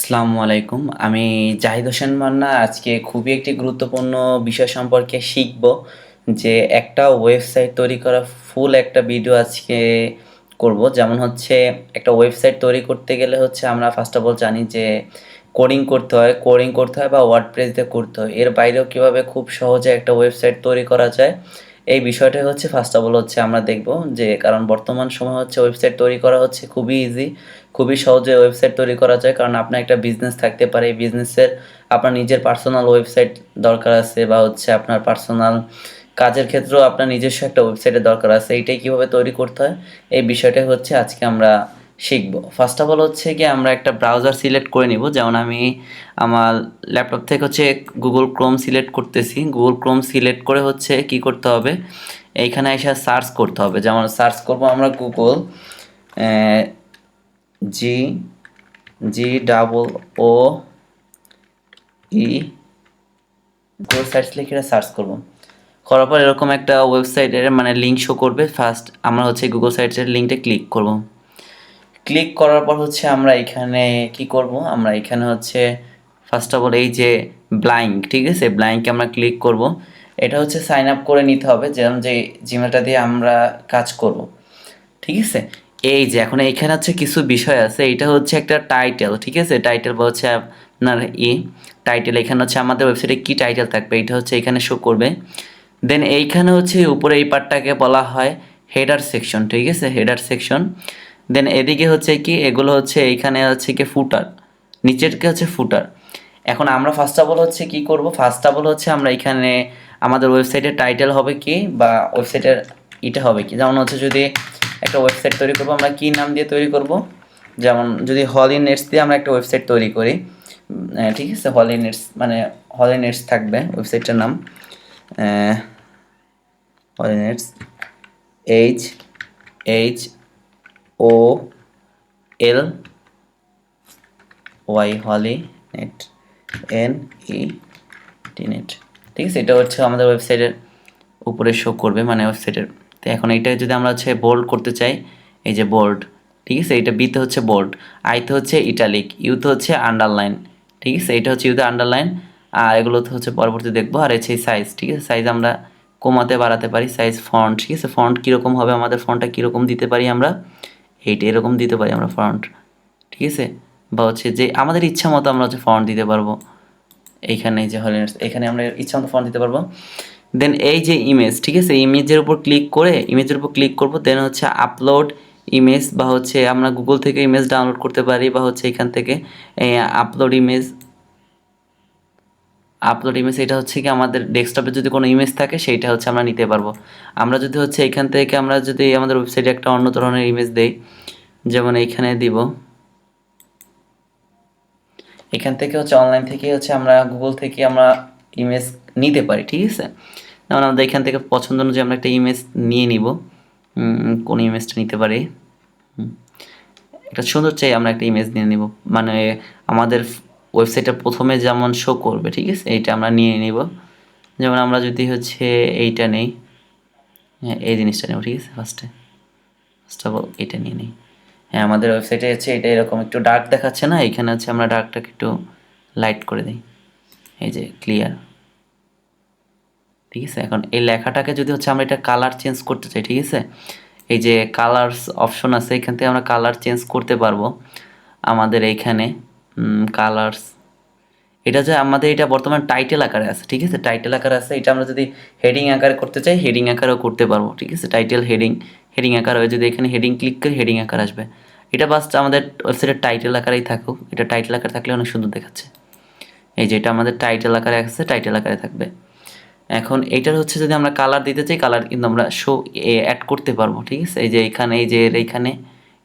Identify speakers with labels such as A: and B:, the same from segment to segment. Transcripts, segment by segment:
A: আসসালামু আলাইকুম। আমি জাহিদ হোসেন মান্না আজকে খুবই একটি গুরুত্বপূর্ণ বিষয় সম্পর্কে শিখব যে একটা ওয়েবসাইট তৈরি করা ফুল একটা ভিডিও আজকে করব। যেমন হচ্ছে একটা ওয়েবসাইট তৈরি করতে গেলে হচ্ছে আমরা ফার্স্ট অফ অল জানি যে কোডিং করতে হয় বা ওয়ার্ডপ্রেস দিয়ে করতে হয়। এর বাইরেও কীভাবে খুব সহজে একটা ওয়েবসাইট তৈরি করা যায় এই বিষয়টাই হচ্ছে ফার্স্ট অফ অল হচ্ছে আমরা দেখব যে কারণ বর্তমান সময় হচ্ছে ওয়েবসাইট তৈরি করা হচ্ছে খুবই ইজি, খুবই সহজে ওয়েবসাইট তৈরি করা যায়। কারণ আপনার একটা বিজনেস থাকতে পারে, এই বিজনেসের আপনার নিজের পার্সোনাল ওয়েবসাইট দরকার আছে বা হচ্ছে আপনার পার্সোনাল কাজের ক্ষেত্রেও আপনার নিজস্ব একটা ওয়েবসাইটের দরকার আছে। এইটাই কীভাবে তৈরি করতে হয় এই বিষয়টাই হচ্ছে আজকে আমরা শিখব। ফার্স্ট অফ অল হচ্ছে কি আমরা একটা ব্রাউজার সিলেক্ট করে নিব। যেমন আমি আমার ল্যাপটপ থেকে হচ্ছে গুগল ক্রোম সিলেক্ট করতেছি। গুগল ক্রোম সিলেক্ট করে হচ্ছে কি করতে হবে, এইখানে এসে সার্চ করতে হবে। যেমন সার্চ করব আমরা Google G G double O E Google search লিখে সার্চ করব। করার পর এরকম একটা ওয়েবসাইটের মানে লিঙ্ক শো করবে। ফার্স্ট আমরা হচ্ছে গুগল সাইটের লিঙ্কটা ক্লিক করব। ক্লিক করার পর হচ্ছে আমরা এখানে কি করব, আমরা এখানে হচ্ছে ফার্স্ট অফ অল এই যে ব্ল্যাঙ্ক, ঠিক আছে, ব্ল্যাঙ্কে আমরা ক্লিক করব। এটা হচ্ছে সাইন আপ করে নিতে হবে, যেমন যে জিমেলটা দিয়ে আমরা কাজ করব, ঠিক আছে। এই যে এখন এইখানে হচ্ছে কিছু বিষয় আছে, এটা হচ্ছে একটা টাইটেল, ঠিক আছে। টাইটেল বা হচ্ছে আপনার টাইটেল, এখানে হচ্ছে আমাদের ওয়েবসাইটে কি টাইটেল থাকবে এটা হচ্ছে এখানে শো করবে। দেন এইখানে হচ্ছে উপরে এই পার্টটাকে বলা হয় হেডার সেকশন, ঠিক আছে, হেডার সেকশন। দেন এদিকে হচ্ছে কি এগুলো হচ্ছে এইখানে হচ্ছে কি ফুটার, নিচেরকে হচ্ছে ফুটার। এখন আমরা ফার্স্ট অফ অল হচ্ছে কি করব, ফার্স্ট অফ অল হচ্ছে আমরা এখানে আমাদের ওয়েবসাইটের টাইটেল হবে কি বা ওয়েবসাইটের এটা হবে কি, যেমন হচ্ছে যদি একটা ওয়েবসাইট তৈরি করব আমরা কি নাম দিয়ে তৈরি করব, যেমন যদি হলিনেটস দিয়ে আমরা একটা ওয়েবসাইট তৈরি করি, ঠিক আছে, হলিনেটস মানে হলিনেটস থাকবে ওয়েবসাইটটার নাম, হলিনেটস HHOLY হলিনেট NET, ঠিক আছে। এটা হচ্ছে আমাদের ওয়েবসাইটের উপরে শো করবে, মানে ওয়েবসাইটের। তো এখন এইটা যদি আমরা হচ্ছে বোল্ড করতে চাই, এই যে বোল্ড, ঠিক আছে, এটা বিতে হচ্ছে বোল্ড, আইতে হচ্ছে ইটালিক, ইউতে হচ্ছে আন্ডারলাইন, ঠিক আছে, এটা হচ্ছে ইউতে আন্ডারলাইন। আর এগুলো তো হচ্ছে পরবর্তী দেখবো। আর হচ্ছে সাইজ, ঠিক আছে, সাইজ আমরা কমাতে বাড়াতে পারি। সাইজ ফন্ট, ঠিক আছে, ফন্ট কীরকম হবে, আমাদের ফন্টটা কীরকম দিতে পারি আমরা, এইটা এরকম দিতে পারি আমরা ফন্ট, ঠিক আছে। বা হচ্ছে যে আমাদের ইচ্ছা মতো আমরা হচ্ছে ফন্ট দিতে পারবো। এইখানে যে হলিনেটস, এখানে আমরা ইচ্ছা মতো ফন্ট দিতে পারবো। দেন এই যে ইমেজ, ঠিক আছে, ইমেজের উপর ক্লিক করে ইমেজের উপর ক্লিক করব। দেন হচ্ছে আপলোড ইমেজ, বা হচ্ছে আমরা গুগল থেকে ইমেজ ডাউনলোড করতে পারি, বা হচ্ছে এখান থেকে আপলোড ইমেজ এটা হচ্ছে কি আমাদের ডেস্কটপে যদি কোনো ইমেজ থাকে সেইটা হচ্ছে আমরা নিতে পারবো। আমরা যদি হচ্ছে এখান থেকে আমরা যদি আমাদের ওয়েবসাইটে একটা অন্য ধরনের ইমেজ দেই, যেমন এইখানে দিব, এখান থেকে হচ্ছে অনলাইন থেকে হচ্ছে আমরা গুগল থেকে আমরা ইমেজ নিতে পারি, ঠিক আছে। যেমন আমাদের এখান থেকে পছন্দ অনুযায়ী আমরা একটা ইমেজ নিয়ে নিব। কোন ইমেজটা নিতে পারি, একটা সুন্দর চাই আমরা একটা ইমেজ নিয়ে নিব, মানে আমাদের ওয়েবসাইটে প্রথমে যেমন শো করবে, ঠিক আছে, এইটা আমরা নিয়ে নিব। যেমন আমরা যদি হচ্ছে এইটা নেই, হ্যাঁ এই জিনিসটা নেব, ঠিক আছে, ফার্স্ট অফ অল এটা নিয়ে নিই। হ্যাঁ আমাদের ওয়েবসাইটে হচ্ছে এটা এরকম একটু ডার্ক দেখাচ্ছে না, এখানে হচ্ছে আমরা ডার্কটাকে একটু লাইট করে দিই, এই যে ক্লিয়ার, ঠিক আছে। এখন এই লেখাটাকে যদি হচ্ছে আমরা এটা কালার চেঞ্জ করতে চাই, ঠিক আছে, এই যে কালার্স অপশন আছে, এখান থেকে আমরা কালার চেঞ্জ করতে পারবো আমাদের এইখানে কালার্স। এটা যে আমাদের এটা বর্তমানে টাইটেল আকারে আছে, ঠিক আছে, টাইটেল আকারে আছে। এটা আমরা যদি হেডিং আকারে করতে চাই হেডিং আকারেও করতে পারবো, ঠিক আছে, টাইটেল হেডিং আকার হয়ে যদি এখানে হেডিং ক্লিক করি হেডিং আকার আসবে। এটা বাস আমাদের ওয়েবসাইটের টাইটেল আকারেই থাকুক, এটা টাইটেল আকারে থাকলে অনেক সুন্দর দেখাচ্ছে। এই যে এটা আমাদের টাইটেল আকারে আছে, টাইটেল আকারে থাকবে। এখন এইটার হচ্ছে যদি আমরা কালার দিতে চাই কালার কিন্তু আমরা অ্যাড করতে পারবো, ঠিক আছে। এই যে এইখানে এইখানে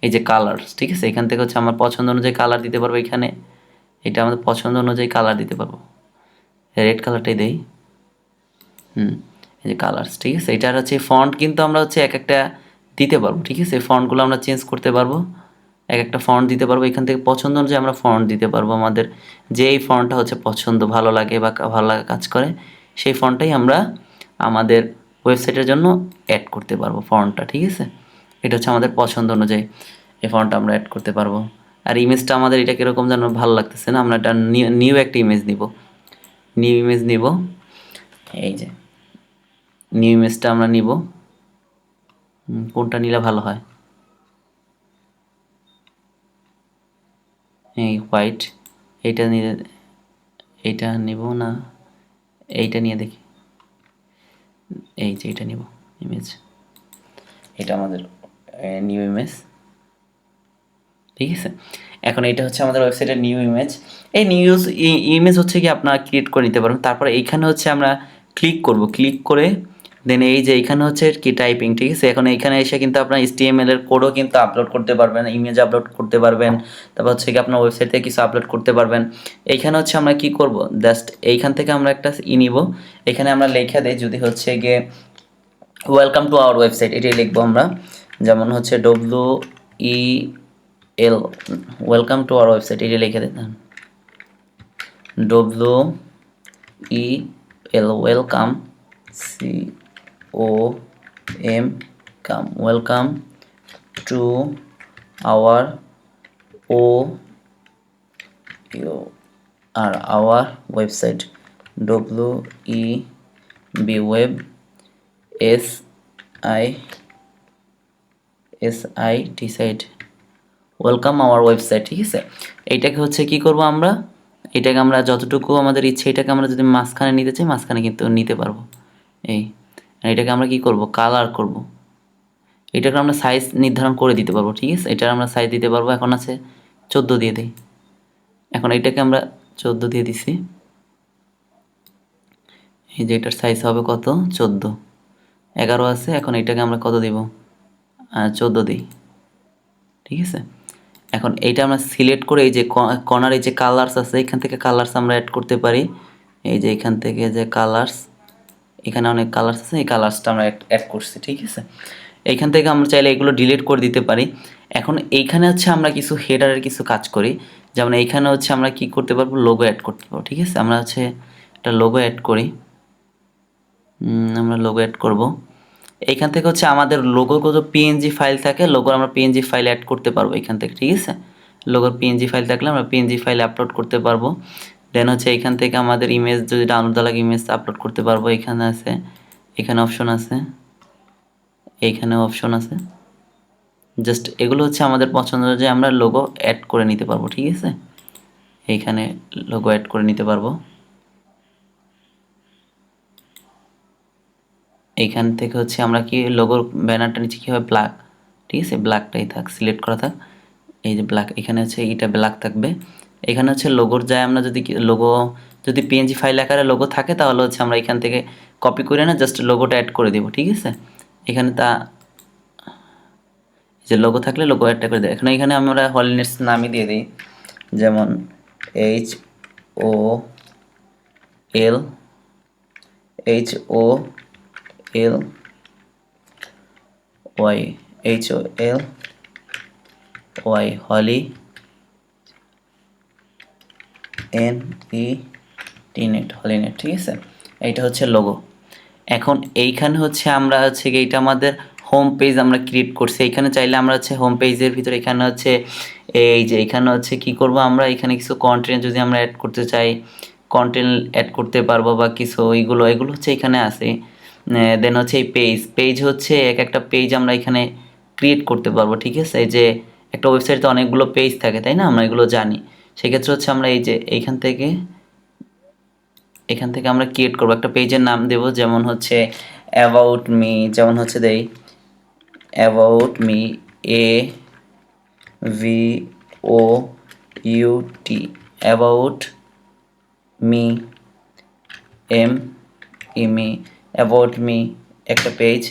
A: এই যে কালার্স, ঠিক আছে, এখান থেকে হচ্ছে আমার পছন্দ অনুযায়ী কালার দিতে পারবো। এখানে এটা আমাদের পছন্দ অনুযায়ী কালার দিতে পারবো, রেড কালারটাই দেই, এই যে কালার্স, ঠিক আছে। এটার হচ্ছে ফন্ট কিন্তু আমরা হচ্ছে এক একটা দিতে পারবো, ঠিক আছে, ফন্টগুলো আমরা চেঞ্জ করতে পারবো, এক একটা ফন্ট দিতে পারবো। এখান থেকে পছন্দ অনুযায়ী আমরা ফন্ট দিতে পারবো, আমাদের যেই ফন্টটা হচ্ছে পছন্দ ভালো লাগে বা ভালো লাগা কাজ করে সেই ফন্টটাই আমরা আমাদের ওয়েবসাইটের জন্য অ্যাড করতে পারবো ফন্টটা, ঠিক আছে। এটা হচ্ছে আমাদের পছন্দ অনুযায়ী এই ফন্টটা আমরা অ্যাড করতে পারবো। আর ইমেজটা আমাদের এটা কীরকম যেন ভালো লাগতেছে না, আমরা একটা নিউ একটা ইমেজ নিব, নিউ ইমেজ নিব। এই যে নিউ ইমেজটা আমরা নিব, কোনটা নিলে ভালো হয়, এই হোয়াইট, এইটা নিয়ে, এইটা নিব না, এইটা নিয়ে দেখি, এই যে এটা নিব ইমেজ, এটা আমাদের নিউ ইমেজ, ঠিক আছে। এখন এটা হচ্ছে আমাদের ওয়েবসাইটের নিউ ইমেজ। এই নিউ ইমেজ হচ্ছে কি আপনারা ক্রিয়েট করে নিতে পারবেন। তারপরে এইখানে হচ্ছে আমরা ক্লিক করব, ক্লিক করে দেন এই যে এইখানে হচ্ছে কি টাইপিং, ঠিক আছে। এখন এইখানে এসে কিন্তু আপনার HTML এর কোডও কিন্তু আপলোড করতে পারবেন, ইমেজ আপলোড করতে পারবেন, তারপর হচ্ছে কি আপনার ওয়েবসাইট থেকে কিছু আপলোড করতে পারবেন। এইখানে হচ্ছে আমরা কি করব, জাস্ট এইখান থেকে আমরা একটা নিব, এখানে আমরা লেখা দেই যদি হচ্ছে গিয়ে ওয়েলকাম টু আওয়ার ওয়েবসাইট, এটাই লিখবো আমরা, যেমন হচ্ছে WEL, welcome to our website, এটা লিখে দেন WEL, welcome, COM, come, welcome to our our website, WEB, web, SIT, site, welcome our website, ঠিক আছে। এইটাকে হচ্ছে কি করব আমরা, এটাকে আমরা যতটুকু আমাদের ইচ্ছে, এটাকে আমরা যদি মাঝখানে নিতে চাই মাঝখানে কিন্তু নিতে পারবো। এই এটাকে আমরা কি করব, কালার করব, এটাকে আমরা সাইজ নির্ধারণ করে দিতে পারবো, ঠিক আছে। এটার আমরা সাইজ দিতে পারবো, এখন আছে 14 দিয়ে দিই, এখন এটাকে আমরা 14 দিয়ে দিছি, এই যে এটার সাইজ হবে কত, 14, 11 আছে, এখন এটাকে আমরা কত দিব, 14 দিই, ঠিক আছে। এখন এইটা আমরা সিলেক্ট করে এই যে কর্নারে যে কালার্স আছে এখান থেকে কালার্স আমরা অ্যাড করতে পারি, এই যে এখান থেকে যে কালার্স, এখানে অনেক কালার্স আছে, এই কালার্সটা আমরা অ্যাড করছি, ঠিক আছে। এইখান থেকে আমরা চাইলে এগুলো ডিলিট করে দিতে পারি। এখন এইখানে হচ্ছে আমরা কিছু হেডারের কিছু কাজ করি, যেমন এইখানে হচ্ছে আমরা কি করতে পারবো, লোগো অ্যাড করতে পারবো, ঠিক আছে। আমরা হচ্ছে একটা লোগো অ্যাড করি, আমরা লোগো অ্যাড করব। এইখান থেকে হচ্ছে আমাদের লোগোর কত PNG ফাইল থাকে, লোগোর আমরা PNG ফাইল অ্যাড করতে পারবো এখান থেকে, ঠিক আছে। লোগোর PNG ফাইল থাকলে আমরা PNG ফাইল আপলোড করতে পারবো। দেন হচ্ছে এইখান থেকে আমাদের ইমেজ যদি ডাউনলোড দেওয়া লাগে ইমেজ আপলোড করতে পারবো, এখানে আছে, এখানে অপশন আছে, এইখানেও অপশন আছে, জাস্ট এগুলো হচ্ছে আমাদের পছন্দ যে আমরা লোগো অ্যাড করে নিতে পারবো, ঠিক আছে। এইখানে লোগো অ্যাড করে নিতে পারবো, এইখান থেকে হচ্ছে আমরা কি লোগোর ব্যানারটা নিচে কী হবে, ব্ল্যাক, ঠিক আছে, ব্ল্যাকটাই থাক, সিলেক্ট করা থাক, এই যে ব্ল্যাক, এখানে হচ্ছে এইটা ব্ল্যাক থাকবে। এখানে হচ্ছে লোগোর যায় আমরা যদি লোগো যদি PNG ফাইল আকারে লোগো থাকে তাহলে হচ্ছে আমরা এখান থেকে কপি করে না জাস্ট লোগোটা অ্যাড করে দেবো, ঠিক আছে। এখানে যে লোগো থাকলে লোগো অ্যাডটা করে দেয়। এখন এখানে আমরা হলিনেস নামই দিয়ে দিই, যেমন HOL, হলি, NET, হলিনেট, ঠিক আছে। এইটা হচ্ছে লোগো। এখন এইখানে হচ্ছে আমরা হচ্ছে কি এইটা আমাদের হোম পেজ আমরা ক্রিয়েট করছি, এইখানে চাইলে আমরা হচ্ছে হোম পেজের ভিতরে এখানে হচ্ছে এই যে এখানে হচ্ছে কি করব, আমরা এখানে কিছু কন্টেন্ট যদি আমরা অ্যাড করতে চাই কন্টেন্ট অ্যাড করতে পারবো, বা কিছু এগুলো হচ্ছে এখানে আছে। দেন হচ্ছে এই পেজ হচ্ছে একটা পেজ আমরা এখানে ক্রিয়েট করতে পারবো, ঠিক আছে। এই যে একটা ওয়েবসাইটে অনেকগুলো পেজ থাকে তাই না, আমরা এগুলো জানি। সেক্ষেত্রে হচ্ছে আমরা এই যে এখান থেকে আমরা ক্রিয়েট করবো, একটা পেজের নাম দেব, যেমন হচ্ছে অ্যাবাউট মি, যেমন হচ্ছে দেই about me, AVOUT, about me, MEME, about me একটা পেজ।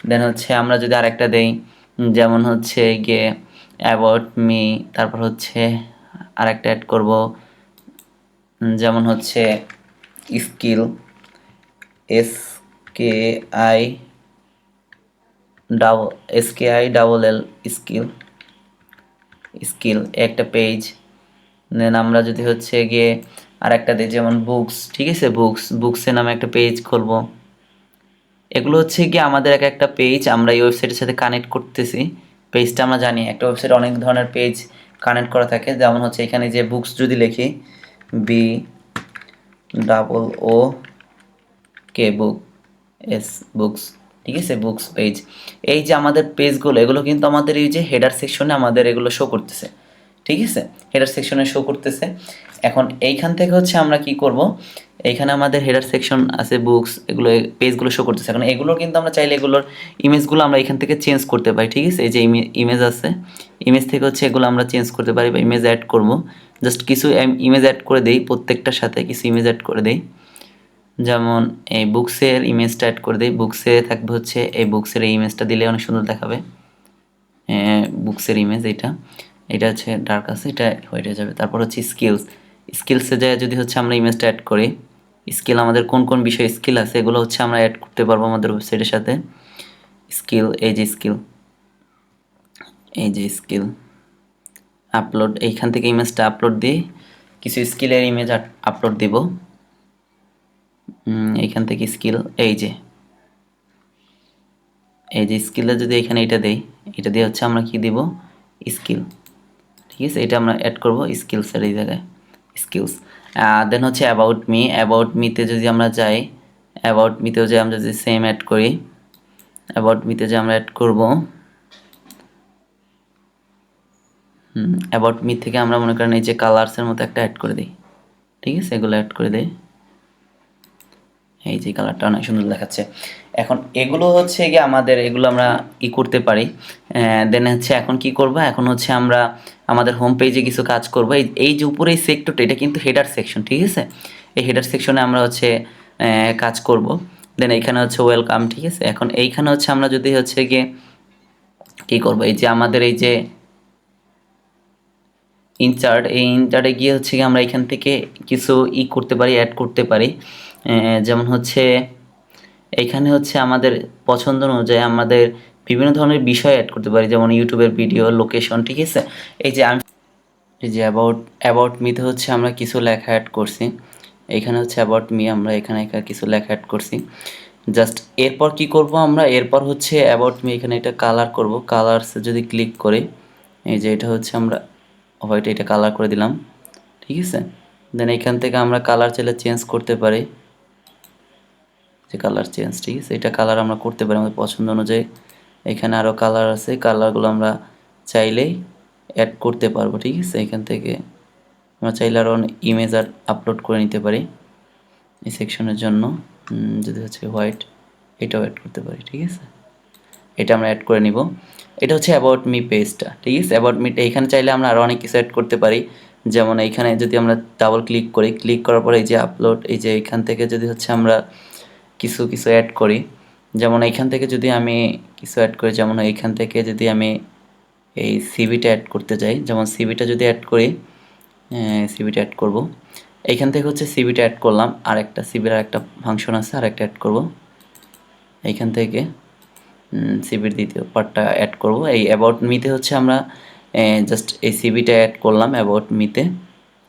A: দেন হচ্ছে আমরা যদি আরেকটা দেই, যেমন হচ্ছে গিয়ে অ্যাবাউট মি, তারপর হচ্ছে আরেকটা অ্যাড করব, যেমন হচ্ছে স্কিল, SKILL, স্কিল একটা পেজ। দেন আমরা যদি হচ্ছে গিয়ে আর একটা দিই যেমন বুকস, ঠিক আছে, বুকসের নামে একটা পেজ খুলব। এগুলো হচ্ছে কি আমাদের একটা পেজ আমরা এই ওয়েবসাইটের সাথে কানেক্ট করতেছি। পেজটা আমরা জানি একটা ওয়েবসাইটে অনেক ধরনের পেজ কানেক্ট করা থাকে। যেমন হচ্ছে এখানে যে বুকস যদি লিখি BOOK বুকস, ঠিক আছে, বুকস পেজ। এই যে আমাদের পেজগুলো, এগুলো কিন্তু আমাদের এই যে হেডার সেকশনে আমাদের এগুলো শো করতেছে, ঠিক আছে, হেডার সেকশনে শো করতেছে। এখন এইখান থেকে হচ্ছে আমরা কি করব, এইখানে আমাদের হেডার সেকশন আছে, বুকস, এগুলো পেজগুলো শো করতেছে। এখন এগুলো কিন্তু আমরা চাইলে এগুলোর ইমেজগুলো আমরা এখান থেকে চেঞ্জ করতে পারি, ঠিক আছে। এই যে ইমেজ আছে, ইমেজ থেকে হচ্ছে এগুলো আমরা চেঞ্জ করতে পারি বা ইমেজ অ্যাড করব। জাস্ট কিছু ইমেজ অ্যাড করে দেই, প্রত্যেকটার সাথে কিছু ইমেজ অ্যাড করে দেই। যেমন এই বুকসের ইমেজটা অ্যাড করে দিই। বুকসে থাকবে হচ্ছে এই বুকসের এই ইমেজটা দিলে অনেক সুন্দর দেখাবে। বুকসের ইমেজ এটা হচ্ছে ডার্ক আছে, এটা হোয়াইট হয়ে যাবে। তারপর হচ্ছে স্কিলসে যায় যদি হচ্ছে আমরা ইমেজটা অ্যাড করি, স্কিল আমাদের কোন কোন বিষয়ে স্কিল আছে এগুলো হচ্ছে আমরা অ্যাড করতে পারবো আমাদের ওয়েবসাইটের সাথে। এই যে স্কিল আপলোড, এইখান থেকে ইমেজটা আপলোড দিই, কিছু স্কিলের ইমেজ আপলোড দিব। এইখান থেকে স্কিল, এই যে স্কিলটা যদি এখানে এটা দেই, এটা দিয়ে হচ্ছে আমরা কি দিব, স্কিল, ঠিক আছে। এটা আমরা অ্যাড করব স্কিলসের এই জায়গায়, স্কিলস। দেন হচ্ছে অ্যাবাউট মিতে যদি আমরা যাই, অ্যাবাউট মিতেও যে আমরা যদি সেম অ্যাড করি, অ্যাবাউট মিতে যে আমরা অ্যাড করব, অ্যাবাউট মি থেকে আমরা মনে করেন এই যে কালার্সের মতো একটা অ্যাড করে দিই, ঠিক আছে, এগুলো অ্যাড করে দিই। এই যে কালারটা অনেক সুন্দর দেখাচ্ছে। এখন এগুলো হচ্ছে গিয়ে আমাদের, এগুলো আমরা করতে পারি। দেন হচ্ছে এখন কি করব, এখন হচ্ছে আমরা আমাদের হোম পেজে কিছু কাজ করব। এই যে উপরে এই সেক্টরটা, এটা কিন্তু হেডার সেকশন, ঠিক আছে। এই হেডার সেকশনে আমরা হচ্ছে কাজ করব। দেন এইখানে হচ্ছে ওয়েলকাম, ঠিক আছে। এখন এইখানে হচ্ছে আমরা যদি হচ্ছে গিয়ে কী করব, এই যে আমাদের এই যে ইনচার্ট, এই ইনচার্টে গিয়ে হচ্ছে গিয়ে আমরা এখান থেকে কিছু করতে পারি, অ্যাড করতে পারি। যেমন হচ্ছে এইখানে হচ্ছে আমাদের পছন্দ অনুযায়ী আমাদের বিভিন্ন ধরনের বিষয় অ্যাড করতে পারি, যেমন ইউটিউবের ভিডিও, লোকেশন, ঠিক আছে। এই যে অ্যাবাউট মিতে হচ্ছে আমরা কিছু লেখা অ্যাড করছি। এখানে হচ্ছে অ্যাবাউট মি, আমরা এখানে কিছু লেখা অ্যাড করছি। জাস্ট এরপর কি করব আমরা, এরপর হচ্ছে অ্যাবাউট মি এখানে এটা কালার করব। কালার্স যদি ক্লিক করি, এই যে এটা হচ্ছে আমরা হোয়াইট, এটা কালার করে দিলাম, ঠিক আছে। দেন এখান থেকে আমরা কালার চাইলে চেঞ্জ করতে পারি, যে কালার চেঞ্জ, ঠিক আছে। এটা কালার আমরা করতে পারি আমাদের পছন্দ অনুযায়ী। এখানে আরও কালার আছে, কালারগুলো আমরা চাইলেই অ্যাড করতে পারবো, ঠিক আছে। এখান থেকে আমরা চাইলে আরও ইমেজ আপলোড করে নিতে পারি এই সেকশনের জন্য। যদি হচ্ছে হোয়াইট, এটাও অ্যাড করতে পারি, ঠিক আছে। এটা আমরা অ্যাড করে নিব। এটা হচ্ছে অ্যাবাউট মি পেজটা, ঠিক আছে। অ্যাবাউট মিটা এখানে চাইলে আমরা আরও অনেক কিছু অ্যাড করতে পারি। যেমন এইখানে যদি আমরা ডাবল ক্লিক করি, ক্লিক করার পরে এই যে আপলোড, এই যে এইখান থেকে যদি হচ্ছে আমরা কিছু অ্যাড করি, যেমন এইখান থেকে যদি আমি কিছু অ্যাড করি, যেমন এইখান থেকে যদি আমি এই সিভিটা অ্যাড করতে চাই, যেমন সিভিটা যদি অ্যাড করি, সিভিটা অ্যাড করব। এইখান থেকে হচ্ছে সিভিটা অ্যাড করলাম, আর একটা সিভির আর একটা ফাংশন আছে, আর একটা অ্যাড করব। এইখান থেকে সিভির দ্বিতীয় পার্টটা অ্যাড করব। এই অ্যাবাউট মিতে হচ্ছে আমরা জাস্ট এই সিভিটা অ্যাড করলাম অ্যাবাউট মিতে,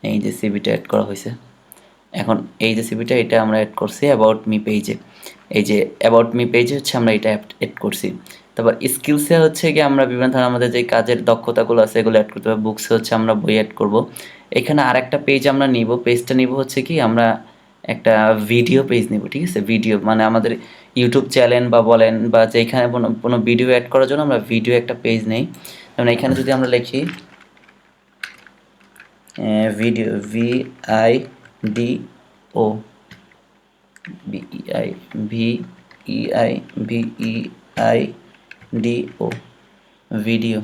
A: এই যে সিভিটা অ্যাড করা হয়েছে। এখন এই যে সিভিটা, এটা আমরা অ্যাড করছি অ্যাবাউট মি পেজে। এই যে অ্যাবাউট মি পেজে হচ্ছে আমরা এটা অ্যাড করছি। তারপর স্কিলসে হচ্ছে গিয়ে আমরা বিভিন্ন ধরনের আমাদের যে কাজের দক্ষতাগুলো আছে এগুলো অ্যাড করতে হবে। বুকসে হচ্ছে আমরা বই অ্যাড করব। এখানে আরেকটা পেজ আমরা নিব, পেজটা নিব হচ্ছে কি, আমরা একটা ভিডিও পেজ নিব, ঠিক আছে। ভিডিও মানে আমাদের ইউটিউব চ্যানেল বা বলেন বা যেখানে কোনো ভিডিও অ্যাড করার জন্য আমরা ভিডিও একটা পেজ নেই। যেমন এখানে যদি আমরা লিখি video, VIDO, VIDO, video,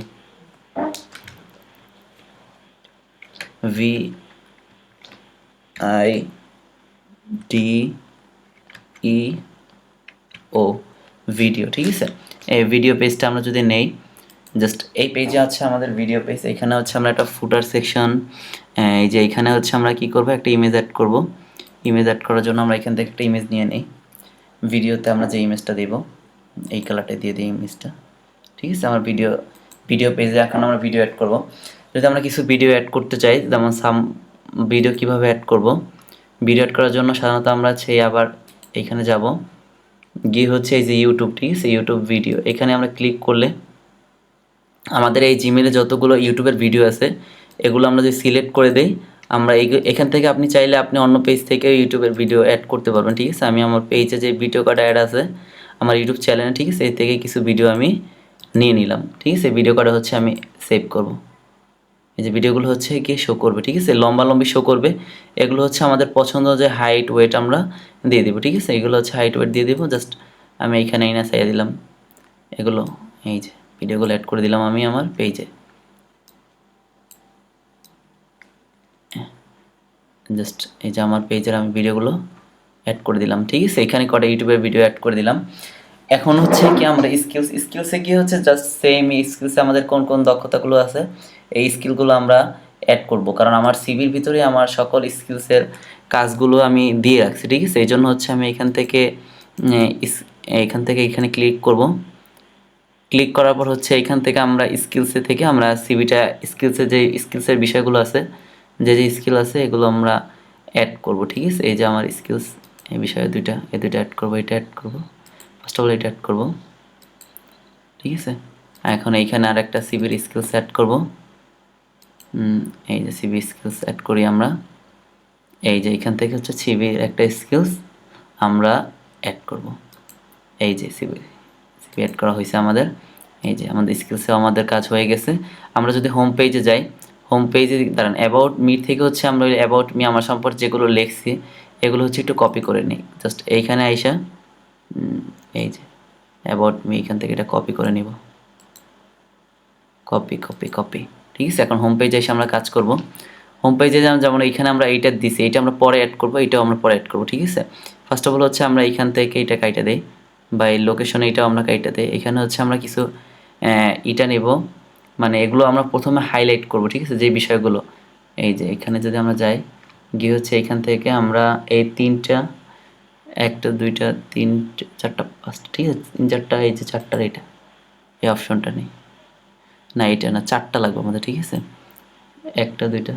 A: VIDEO, video, ঠিক আছে। এই ভিডিও পেজটা আমরা যদি নেই, জাস্ট এই পেজে আছে আমাদের ভিডিও পেজ। এখানে হচ্ছে আমরা একটা ফুটার সেকশন, এই যে এখানে হচ্ছে আমরা কি করব, একটা ইমেজ অ্যাড করব। ইমেজ অ্যাড করার জন্য আমরা এখান থেকে একটা ইমেজ নিয়ে নিই। ভিডিওতে আমরা যে ইমেজটা দেব, এই কালারটা দিয়ে দিই ইমেজটা, ঠিক আছে। আমার ভিডিও পেজে এখন আমরা ভিডিও অ্যাড করব। যদি আমরা কিছু ভিডিও অ্যাড করতে চাই, যেমন ভিডিও কীভাবে অ্যাড করব, ভিডিও অ্যাড করার জন্য সাধারণত আমরা আবার এখানে যাব, গিয়ে হচ্ছে এই যে ইউটিউব, ঠিক আছে, ইউটিউব ভিডিও, এখানে আমরা ক্লিক করলে আমাদের এই জিমেলে যতগুলো ইউটিউবের ভিডিও আছে এগুলো আমরা যদি সিলেক্ট করে দেই, আমরা এখান থেকে আপনি চাইলে আপনি অন্য পেজ থেকে ইউটিউবের ভিডিও অ্যাড করতে পারবেন, ঠিক আছে। আমি আমার পেজে যে ভিডিও কার্ড অ্যাড আছে আমার ইউটিউব চ্যানেলে, ঠিক আছে, এর থেকে কিছু ভিডিও আমি নিয়ে নিলাম, ঠিক আছে। ভিডিও কার্ডে হচ্ছে আমি সেভ করব। এই যে ভিডিওগুলো হচ্ছে গিয়ে শো করবে, ঠিক আছে, লম্বি শো করবে। এগুলো হচ্ছে আমাদের পছন্দ যে হাইট ওয়েট আমরা দিয়ে দেবো, ঠিক আছে। এগুলো হচ্ছে হাইট ওয়েট দিয়ে দেবো। জাস্ট আমি এইখানে এনে চাইয়ে দিলাম এগুলো, এই যে ভিডিওগুলো অ্যাড করে দিলাম আমি আমার পেজে। জাস্ট এই যে আমার পেজের আমি ভিডিওগুলো অ্যাড করে দিলাম, ঠিক আছে। এখানে কটা ইউটিউবের ভিডিও অ্যাড করে দিলাম। এখন হচ্ছে কি আমরা স্কিলসে কি হচ্ছে জাস্ট সেম স্কিলসে আমাদের কোন কোন দক্ষতাগুলো আছে এই স্কিলগুলো আমরা অ্যাড করব, কারণ আমার সিভির ভিতরে আমার সকল স্কিলসের কাজগুলো আমি দিয়ে রাখছি, ঠিক আছে। এই জন্য হচ্ছে আমি এখানে ক্লিক করব। ক্লিক করার পর হচ্ছে এখান থেকে আমরা স্কিলসে থেকে আমরা সিভিটা স্কিলসের যে স্কিলসের বিষয়গুলো আছে, যে স্কিল আছে এগুলো আমরা অ্যাড করব, ঠিক আছে। এই যে আমার স্কিলস এই বিষয়ে এই দুইটা অ্যাড করব, এটা অ্যাড করব, ফার্স্ট অফ অল এটা অ্যাড করব, ঠিক আছে। এখন এইখানে আর একটা সিভির স্কিলস অ্যাড করব। এই যে সিভি স্কিলস অ্যাড করি আমরা। এই যে এখান থেকে হচ্ছে সিভির একটা স্কিলস আমরা অ্যাড করব। এই যে সিভি অ্যাড করা হয়েছে আমাদের। এই যে আমাদের স্কিলসে আমাদের কাজ হয়ে গেছে। আমরা যদি হোম পেজে যাই, হোম পেজে দাঁড়ান অ্যাবাউট মি থেকে হচ্ছে আমরা অ্যাবাউট মি আমার সম্পর্কে যেগুলো লিখছি এগুলো হচ্ছে একটু কপি করে নিই। জাস্ট এইখানে আইসা এই যে অ্যাবাউট মি এখান থেকে এটা কপি করে নিব, কপি, ঠিক আছে। এখন হোম পেজে এসে আমরা কাজ করব। হোম পেজে যেমন এইখানে আমরা এইটা দিছি, এইটা আমরা পরে অ্যাড করব, এটাও আমরা পরে অ্যাড করব, ঠিক আছে। ফার্স্ট অফ অল হচ্ছে আমরা এইখান থেকে এটা কাইটা দেই, বা এই লোকেশনে এটাও আমরা কাইটা দেই। এখানে হচ্ছে আমরা কিছু এটা নেব, মানে এগুলো আমরা প্রথমে হাইলাইট করব, ঠিক আছে, যে বিষয়গুলো। এই যে এখানে যদি আমরা যাই, গিয়ে হচ্ছে এখান থেকে আমরা এই তিনটা, একটা দুইটা তিনটা চারটা পাঁচটা, ঠিক আছে, তিন চারটা, এই যে চারটার এটা এই অপশনটা নেই, না এটা না, চারটা লাগবে আমাদের, ঠিক আছে। একটা দুইটা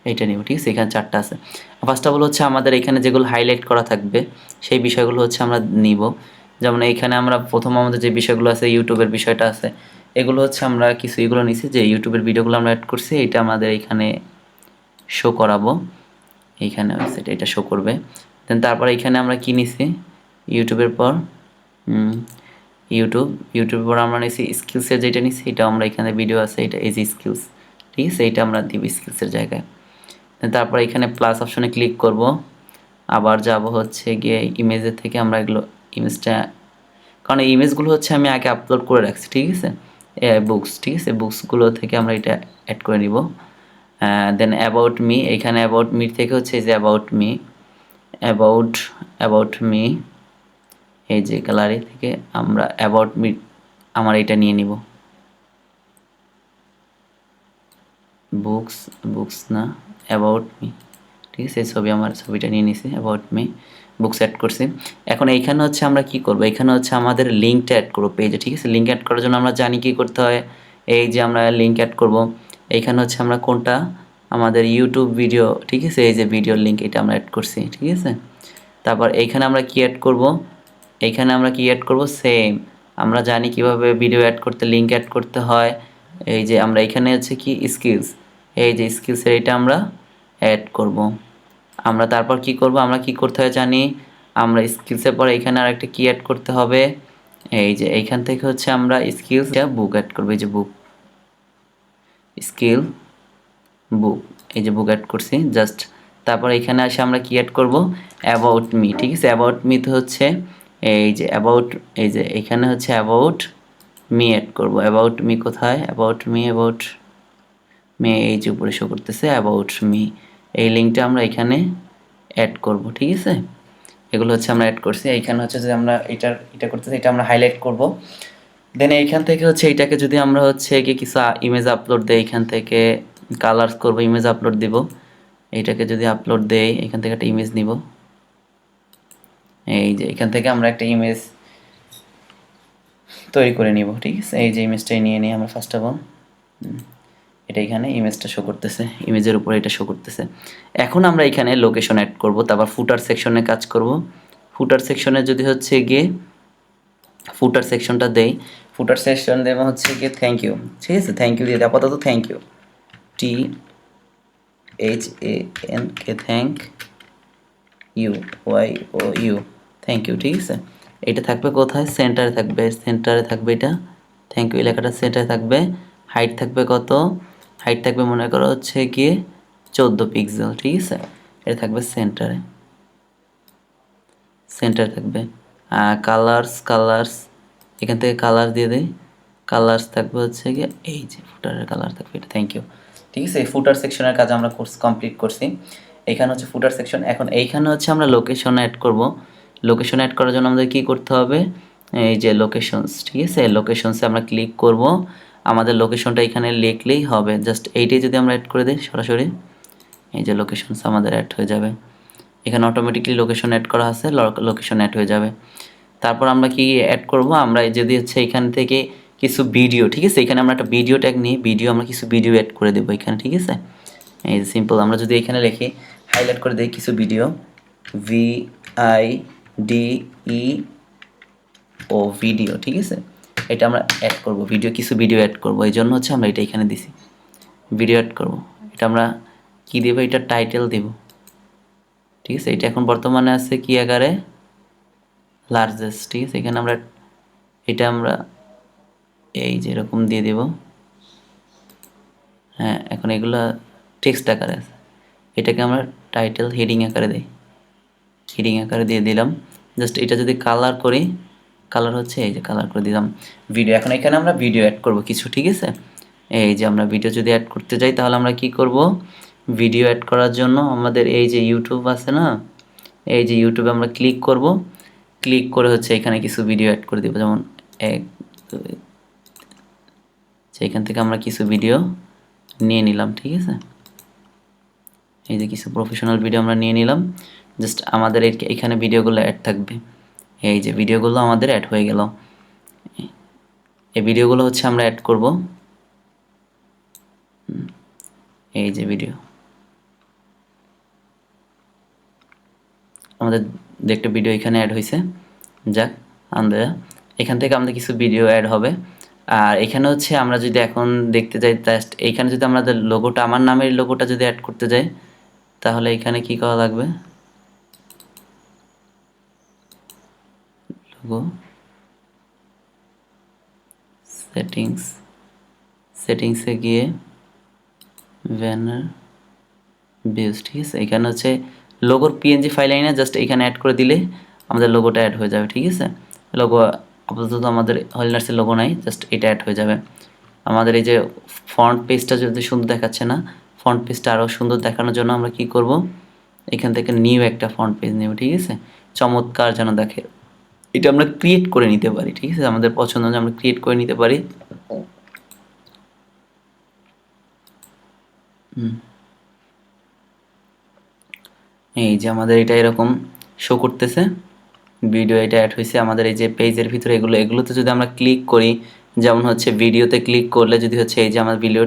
A: এইটা নিব, ঠিক আছে। এখানে চারটা আছে। ফার্স্ট অফ অল হচ্ছে আমাদের এখানে যেগুলো হাইলাইট করা থাকবে সেই বিষয়গুলো হচ্ছে আমরা নিব। যেমন এইখানে আমরা প্রথম আমাদের যে বিষয়গুলো আছে ইউটিউবের বিষয়টা আছে, এগুলো হচ্ছে আমরা কিছু এগুলো নিছি যে ইউটিউবের ভিডিওগুলো আমরা অ্যাড করছি, এটা আমাদের এখানে শো করাবো। এইখানে ওয়েবসাইট এটা শো করবে। দেন তারপর এখানে আমরা কি নিছি ইউটিউবের পর ইউটিউবের পর আমরা নিছি স্কিলসের যেটা নিছি এটা আমরা এখানে ভিডিও আছে, এটা এই যে স্কিলস, ঠিক আছে, এটা আমরা দিব স্কিলসের জায়গায়। তারপর এখানে প্লাস অপশনে ক্লিক করব। আবার যাব হচ্ছে গিয়ে ইমেজের থেকে আমরা এগুলো ইমেজটা, কারণ এই ইমেজগুলো হচ্ছে আমি আগে আপলোড করে রাখছি, ঠিক আছে, বুকস, ঠিক আছে, বুকসগুলো থেকে আমরা এটা অ্যাড করে নিব। দেন অ্যাবাউট মি, এখানে অ্যাবাউট মি থেকে হচ্ছে এই যে অ্যাবাউট মি এই যে গ্যালারি থেকে আমরা অ্যাবাউট মি আমার এটা নিয়ে নিব। বুকস না, অ্যাবাউট মি, ঠিক আছে। আমার ছবিটা নিয়ে নিছি, অ্যাবাউট মি, বুকস অ্যাড করছি। এখন এইখানে হচ্ছে আমরা কি করব, এখানে হচ্ছে আমাদের লিঙ্কটা অ্যাড করব পেজে, ঠিক আছে। লিঙ্ক অ্যাড করার জন্য আমরা জানি কি করতে হয়, এই যে আমরা লিঙ্ক অ্যাড করব। এইখানে হচ্ছে আমরা কোনটা আমাদের ইউটিউব ভিডিও, ঠিক আছে, এই যে ভিডিওর লিঙ্ক এটা আমরা অ্যাড করছি, ঠিক আছে। তারপর এইখানে আমরা কি অ্যাড করব, সেম আমরা জানি কিভাবে ভিডিও অ্যাড করতে, লিঙ্ক অ্যাড করতে হয়। এই যে আমরা এখানে হচ্ছে কি স্কিলস, এই যে স্কিলসের এটা আমরা অ্যাড করব। আমরা তারপর কি করব, আমরা কি করতে হয় জানি, আমরা স্কিলসের পর এখানে আর একটা কি অ্যাড করতে হবে, এই যে এইখান থেকে হচ্ছে আমরা স্কিলসটা বুক অ্যাড করব, এই যে স্কিল বুক, এই যে বুক অ্যাড করছি জাস্ট। তারপর এখানে এসে আমরা কি অ্যাড করব, অ্যাবাউট মি, ঠিক আছে। অ্যাবাউট মি তো হচ্ছে এই যে এই যে এখানে হচ্ছে অ্যাবাউট মি অ্যাড করব। অ্যাবাউট মি কোথায়, অ্যাবাউট মি এই যে উপরে শো করতেছে অ্যাবাউট মি, এই লিঙ্কটা আমরা এখানে অ্যাড করব, ঠিক আছে। এগুলো হচ্ছে আমরা অ্যাড করছি। এইখানে হচ্ছে যে আমরা এটা করতেছি, এটা আমরা হাইলাইট করব। দেন এইখান থেকে হচ্ছে এইটাকে যদি আমরা হচ্ছে কি কিছু ইমেজ আপলোড দেই, এখান থেকে কালার্স করব, ইমেজ আপলোড দিব। এইটাকে যদি আপলোড দেই, এখান থেকে একটা ইমেজ নিব, এই যে এখান থেকে আমরা একটা ইমেজ তৈরি করে নিব, ঠিক আছে। এই যে ইমেজটাই নিয়ে নিই আমরা ফার্স্ট অফ অল, এটা এখানে ইমেজটা শো করতেছে, ইমেজের উপরে এটা শো করতেছে। এখন আমরা এখানে লোকেশন অ্যাড করব, তারপর ফুটার সেকশনে কাজ করব। ফুটার সেকশনে যদি হচ্ছে গিয়ে ফুটার সেকশনটা দেই, ফুটার সেকশন দেবো হচ্ছে কি থ্যাংক ইউ, ঠিক আছে, থ্যাংক ইউ দিয়ে দিই আপাতত, thank you, THANK, thank you, YOU, thank you, ঠিক আছে। এটা থাকবে কোথায়, সেন্টারে থাকবে, সেন্টারে থাকবে এটা, থ্যাংক ইউ লেখাটা সেন্টারে থাকবে। হাইট থাকবে কত, হাইট থাকবে মনে করো হচ্ছে গিয়ে 14 পিক্সেল, ঠিক আছে, এটা থাকবে সেন্টারে, সেন্টারে থাকবে। কালার্স এখান থেকে কালার দিয়ে দেই, কালার্স থাকবে হচ্ছে গিয়ে এই যে ফুটারের কালার থাকবে এটা, থ্যাংক ইউ, ঠিক আছে। এই ফুটার সেকশনের কাজ আমরা কোর্স কমপ্লিট করছি। এখানে হচ্ছে ফুটার সেকশন। এখন এইখানে হচ্ছে আমরা লোকেশন অ্যাড করব। লোকেশন অ্যাড করার জন্য আমাদের কী করতে হবে, এই যে লোকেশনস, ঠিক আছে, লোকেশনসে আমরা ক্লিক করব। আমাদের লোকেশনটা এখানে লিখলেই হবে, জাস্ট এইটাই যদি আমরা অ্যাড করে দিই সরাসরি, এই যে লোকেশনস আমাদের অ্যাড হয়ে যাবে। এখানে অটোমেটিকলি লোকেশন অ্যাড করা আছে, লোকেশন অ্যাড হয়ে যাবে। তারপর আমরা কি অ্যাড করব, আমরা যদি হচ্ছে এখান থেকে কিছু ভিডিও, ঠিক আছে, এখানে আমরা একটা ভিডিও ট্যাগ নিই, আমরা কিছু ভিডিও অ্যাড করে দেবো এখানে, ঠিক আছে। এই যে সিম্পল আমরা যদি এখানে লিখি, হাইলাইট করে দিই কিছু ভিডিও, ভিডিও, ঠিক আছে, এটা আমরা অ্যাড করব, কিছু ভিডিও অ্যাড করব, এই জন্য হচ্ছে আমরা এটা এখানে দিছি, ভিডিও অ্যাড করব। এটা আমরা কি দেবো, এটা টাইটেল দেব, ঠিক আছে। এটা এখন বর্তমানে আছে কি আকারে, লার্জেস্ট, ঠিক আছে। এখানে আমরা এটা আমরা এই যে এরকম দিয়ে দেব, হ্যাঁ। এখন এগুলো টেক্সট আকারে আছে, এটাকে আমরা টাইটেল হেডিং আকারে দিই, হেডিং আকারে দিয়ে দিলাম। জাস্ট এটা যদি কালার করি, কালার হচ্ছে এই যে কালার করে দিলাম ভিডিও। এখন এখানে আমরা ভিডিও অ্যাড করব কিছু, ঠিক আছে। এই যে আমরা ভিডিও যদি অ্যাড করতে যাই তাহলে আমরা কি করব, ভিডিও অ্যাড করার জন্য আমাদের এই যে ইউটিউব আছে না, এই যে ইউটিউবে আমরা ক্লিক করব, ক্লিক করে হচ্ছে এখানে কিছু ভিডিও অ্যাড করে দেবো, যেমন 1 2, এখান থেকে আমরা কিছু ভিডিও নিয়ে নিলাম, ঠিক আছে। এই যে কিছু প্রফেশনাল ভিডিও আমরা নিয়ে নিলাম, জাস্ট আমাদের এখানে ভিডিওগুলো অ্যাড থাকবে। এই যে ভিডিওগুলো আমাদের অ্যাড হয়ে গেল, এই ভিডিওগুলো হচ্ছে আমরা অ্যাড করব, এই যে ভিডিও আমাদের দেখতে ভিডিও এখানে অ্যাড হয়েছে। যাক, আমরা এখান থেকে আমাদের কিছু ভিডিও অ্যাড হবে। আর এখানে হচ্ছে আমরা যদি এখন দেখতে যাই, জাস্ট এইখানে যদি আমাদের লোগোটা, আমার নামের লোগোটা যদি অ্যাড করতে যাই, তাহলে এখানে কি করা লাগবে, লোগো সেটিংসে গিয়ে ব্যানার ভিউজ, ঠিক আছে। এখানে হচ্ছে লোগোর PNG ফাইল আইনা জাস্ট এখানে অ্যাড করে দিলে আমাদের লোগোটা অ্যাড হয়ে যাবে, ঠিক আছে। লোগো আপাতত আমাদের হলনার্সের লোগো নাই, জাস্ট এটা অ্যাড হয়ে যাবে। আমাদের এই যে ফন্ট পেজটা যদি সুন্দর দেখাচ্ছে না, ফন্ট পেজটা আরও সুন্দর দেখানোর জন্য আমরা কি করব, এখান থেকে নিউ একটা ফন্ট পেজ নেব, ঠিক আছে, চমৎকার যেন দেখে। এটা আমরা ক্রিয়েট করে নিতে পারি, ঠিক আছে, আমাদের পছন্দ অনুযায়ী আমরা ক্রিয়েট করে নিতে পারি। এই যে আমাদের এটা এরকম শো করতেছে, ভিডিও এটা অ্যাড হয়েছে আমাদের এই যে পেজের ভিতরে। এগুলোতে যদি আমরা ক্লিক করি, যেমন হচ্ছে ভিডিওতে ক্লিক করলে যদি হচ্ছে এই যে আমার ভিডিও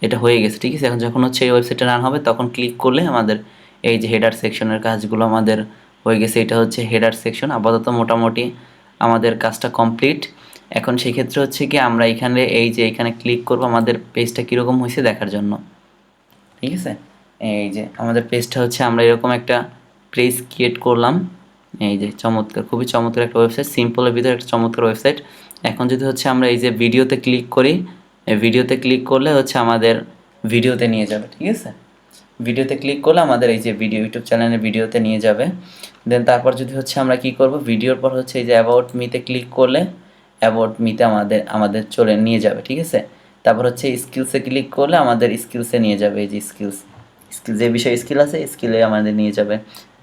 A: এটা হয়ে গেছে, ঠিক আছে। এখন যখন হচ্ছে এই ওয়েবসাইটটা রান হবে তখন ক্লিক করলে আমাদের এই যে হেডার সেকশনের কাজগুলো আমাদের হয়ে গেছে। এটা হচ্ছে হেডার সেকশন, আপাতত মোটামুটি আমাদের কাজটা কমপ্লিট। এখন সেক্ষেত্রে হচ্ছে কি আমরা এখানে এই যে এখানে ক্লিক করব আমাদের পেজটা কীরকম হয়েছে দেখার জন্য, ঠিক আছে। এই যে আমাদের পেজটা হচ্ছে আমরা এরকম একটা পেজ ক্রিয়েট করলাম, এই যে চমৎকার, খুবই চমৎকার একটা ওয়েবসাইট, সিম্পলের ভিতরে একটা চমৎকার ওয়েবসাইট। এখন যদি হচ্ছে আমরা এই যে ভিডিওতে ক্লিক করি, ভিডিওতে ক্লিক করলে হচ্ছে আমাদের ভিডিওতে নিয়ে যাবে, ঠিক আছে। ভিডিওতে ক্লিক করলে আমাদের এই যে ভিডিও, ইউটিউব চ্যানেলের ভিডিওতে নিয়ে যাবে। দেন তারপর যদি হচ্ছে আমরা কি করব, ভিডিওর পর হচ্ছে এই যে অ্যাবাউট মিতে ক্লিক করলে অ্যাবাউট মিতে আমাদের চলে নিয়ে যাবে, ঠিক আছে। তারপর হচ্ছে স্কিলসে ক্লিক করলে আমাদের স্কিলসে নিয়ে যাবে, এই যে স্কিলস যে বিষয়ে স্কিল আছে স্কিলে আমাদের নিয়ে যাবে।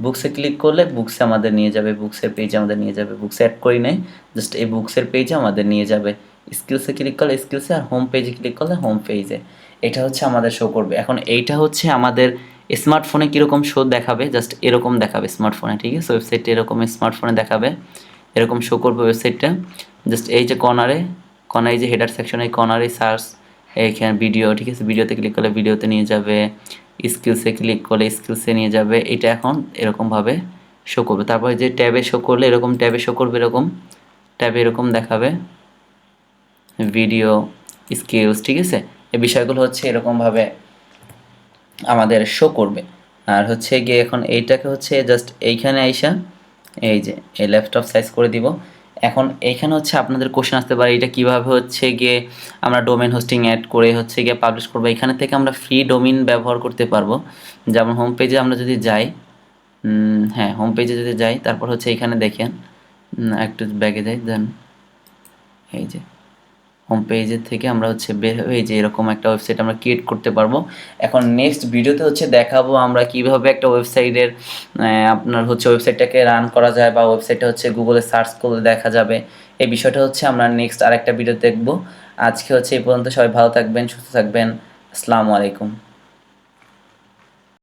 A: বুকসে ক্লিক করলে বুকসে আমাদের নিয়ে যাবে, বুকসের পেজে আমাদের নিয়ে যাবে। বুকসে অ্যাড করি নাই, জাস্ট এই বুকসের পেজে আমাদের নিয়ে যাবে। স্কিলসে ক্লিক করলে স্কিলসে, আর হোম পেজে ক্লিক করলে হোম পেজে। এটা হচ্ছে আমাদের শো করবে। এখন এইটা হচ্ছে আমাদের স্মার্টফোনে কীরকম শো দেখাবে, জাস্ট এরকম দেখাবে স্মার্টফোনে, ঠিক আছে। ওয়েবসাইটটা এরকম স্মার্টফোনে দেখাবে, এরকম শো করবে ওয়েবসাইটটা। জাস্ট এই যে কর্নারে এই যে হেডার সেকশনে কর্নারে সার্চ, এইখানে ভিডিও, ঠিক আছে, ভিডিওতে ক্লিক করলে ভিডিওতে নিয়ে যাবে, স্কিলসে ক্লিক করলে স্কিলসে নিয়ে যাবে। এটা এখন এরকমভাবে শো করবে। তারপরে যে ট্যাবে শো করলে এরকম ট্যাবে শো করবে, এরকম ট্যাবে এরকম দেখাবে, ভিডিও স্কিলস, ঠিক আছে? এই বিষয়গুলো হচ্ছে এরকমভাবে আমাদের শো করবে। আর হচ্ছে গিয়ে এখন এইটাকে হচ্ছে জাস্ট এইখানে আইসা এই যে এই ল্যাপটপ সাইজ করে দিব। এখন এইখানে হচ্ছে আপনাদের কোশ্চেন আসতে পারে এটা কিভাবে হচ্ছে গিয়ে আমরা ডোমেন হোস্টিং অ্যাড করে হচ্ছে গিয়ে পাবলিশ করবো। এখানে থেকে আমরা ফ্রি ডোমেইন ব্যবহার করতে পারবো। যেমন হোম পেজে আমরা যদি যাই, হ্যাঁ হোম পেজে যদি যাই, তারপর হচ্ছে এখানে দেখেন একটু ব্যাগে যাই, দেন এই যে হোম পেজের থেকে আমরা হচ্ছে বের হয়ে যে এরকম একটা ওয়েবসাইট আমরা ক্রিয়েট করতে পারবো। এখন নেক্সট ভিডিওতে হচ্ছে দেখাবো আমরা কিভাবে একটা ওয়েবসাইটের আপনার হচ্ছে ওয়েবসাইটটাকে রান করা যায় বা ওয়েবসাইটটা হচ্ছে গুগলে সার্চ করলে দেখা যাবে। এই বিষয়টা হচ্ছে আমরা নেক্সট আরেকটা ভিডিও দেখবো। আজকে হচ্ছে এই পর্যন্ত, সবাই ভালো থাকবেন, সুস্থ থাকবেন। আসসালামু আলাইকুম।